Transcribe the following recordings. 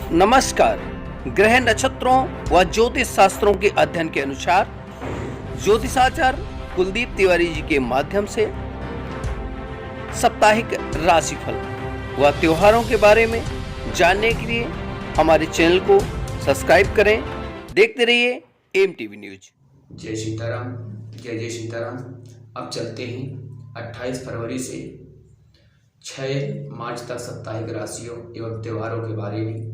नमस्कार। ग्रह नक्षत्रों व ज्योतिष शास्त्रों के अध्ययन के अनुसार ज्योतिषाचार्य कुलदीप तिवारी जी के माध्यम से साप्ताहिक राशिफल व त्योहारों के बारे में जानने के लिए हमारे चैनल को सब्सक्राइब करें। देखते रहिए एमटीवी न्यूज। जय सीताराम, जय जय सीताराम। अब चलते हैं 28 फरवरी से 6 मार्च तक साप्ताहिक राशियों एवं त्योहारों के बारे में।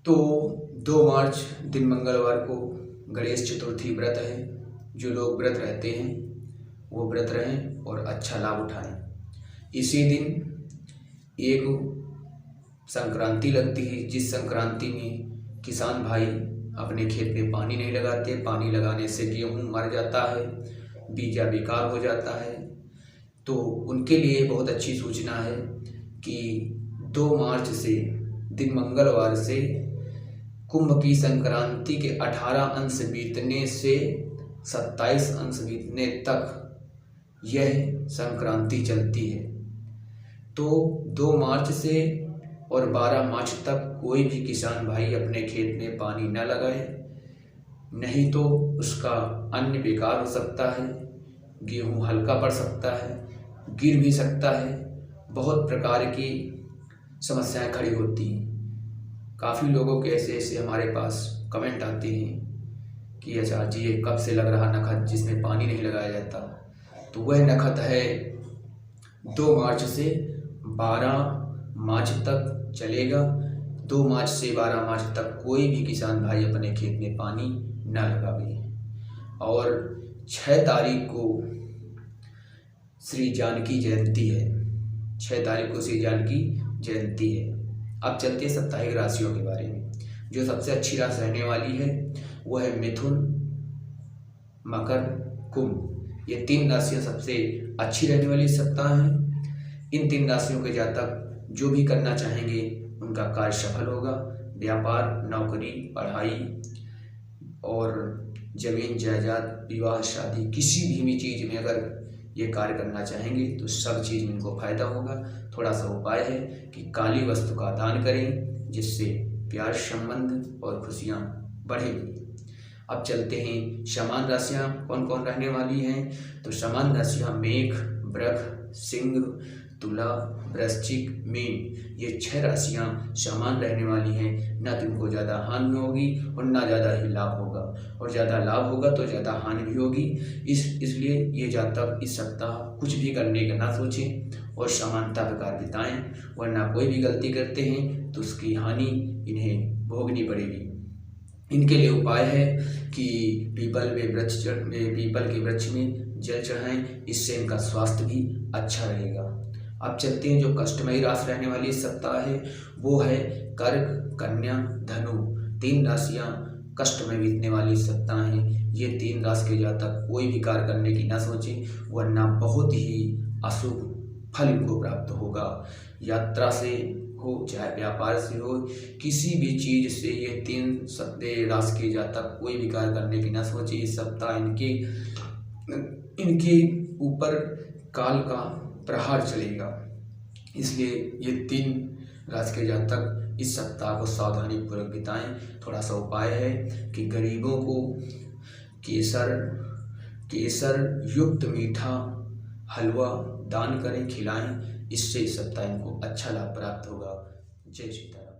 तो 2 मार्च दिन मंगलवार को गणेश चतुर्थी व्रत है। जो लोग व्रत रहते हैं वो व्रत रहें और अच्छा लाभ उठाएं। इसी दिन एक संक्रांति लगती है, जिस संक्रांति में किसान भाई अपने खेत में पानी नहीं लगाते। पानी लगाने से गेहूँ मर जाता है, बीजा बेकार हो जाता है। तो उनके लिए बहुत अच्छी सूचना है कि 2 मार्च से दिन मंगलवार से कुंभ की संक्रांति के 18 अंश बीतने से 27 अंश बीतने तक यह संक्रांति चलती है। तो 2 मार्च से और 12 मार्च तक कोई भी किसान भाई अपने खेत में पानी न लगाए, नहीं तो उसका अन्न बेकार हो सकता है, गेहूँ हल्का पड़ सकता है, गिर भी सकता है। बहुत प्रकार की समस्याएं खड़ी होती हैं। काफ़ी लोगों के ऐसे हमारे पास कमेंट आते हैं कि आचार्य जी ये कब से लग रहा नखत जिसमें पानी नहीं लगाया जाता। तो वह नखत है 2 मार्च से 12 मार्च तक चलेगा। 2 मार्च से 12 मार्च तक कोई भी किसान भाई अपने खेत में पानी न लगावे। और 6 तारीख को श्री जानकी जयंती है। 6 तारीख को श्री जानकी जयंती है। अब चलते हैं साप्ताहिक राशियों के बारे में। जो सबसे अच्छी राशि रहने वाली है वो है मिथुन, मकर, कुंभ। ये 3 राशियां सबसे अच्छी रहने वाली सप्ताह हैं। इन 3 राशियों के जातक जो भी करना चाहेंगे उनका कार्य सफल होगा। व्यापार, नौकरी, पढ़ाई और जमीन जायदाद, विवाह, शादी, किसी भी चीज़ में अगर ये कार्य करना चाहेंगे तो सब चीज़ में इनको फायदा होगा। थोड़ा सा उपाय है कि काली वस्तु का दान करें, जिससे प्यार, संबंध और खुशियाँ बढ़ेंगी। अब चलते हैं समान राशियाँ कौन कौन रहने वाली हैं। तो समान राशियाँ मेष, वृष, सिंह, तुला, वृश्चिक, मीन। ये 6 राशियाँ समान रहने वाली हैं। ना तो इनको ज़्यादा हानि होगी और ना ज़्यादा ही लाभ होगा, और ज़्यादा लाभ होगा तो ज़्यादा हानि भी होगी। इसलिए ये जातक इस सप्ताह कुछ भी करने का ना सोचें और समानता का कार्य बिताएं, वरना कोई भी गलती करते हैं तो उसकी हानि इन्हें भोगनी पड़ेगी। इनके लिए उपाय है कि पीपल के वृक्ष में जल चढ़ाएं, इससे इनका स्वास्थ्य भी अच्छा रहेगा। अब चलते हैं जो कष्टमयी राशि रहने वाली इस सप्ताह है वो है कर्क, कन्या, धनु। 3 राशियां कष्टमय बीतने वाली सप्ताह हैं। ये 3 राशि के जातक कोई भी कार्य करने की ना सोचें, वरना बहुत ही अशुभ फल इनको प्राप्त होगा। यात्रा से हो चाहे व्यापार से हो, किसी भी चीज से ये 3 राशि के जातक कोई भी कार्य करने की ना सोचे। इस सप्ताह इनके ऊपर काल का प्रहार चलेगा। इसलिए ये 3 राशि के जातक इस सप्ताह को सावधानी पूर्वक बिताएं। थोड़ा सा उपाय है कि गरीबों को केसर युक्त मीठा हलवा दान करें, खिलाएं। इससे इस सप्ताह इनको अच्छा लाभ प्राप्त होगा। जय सीताराम।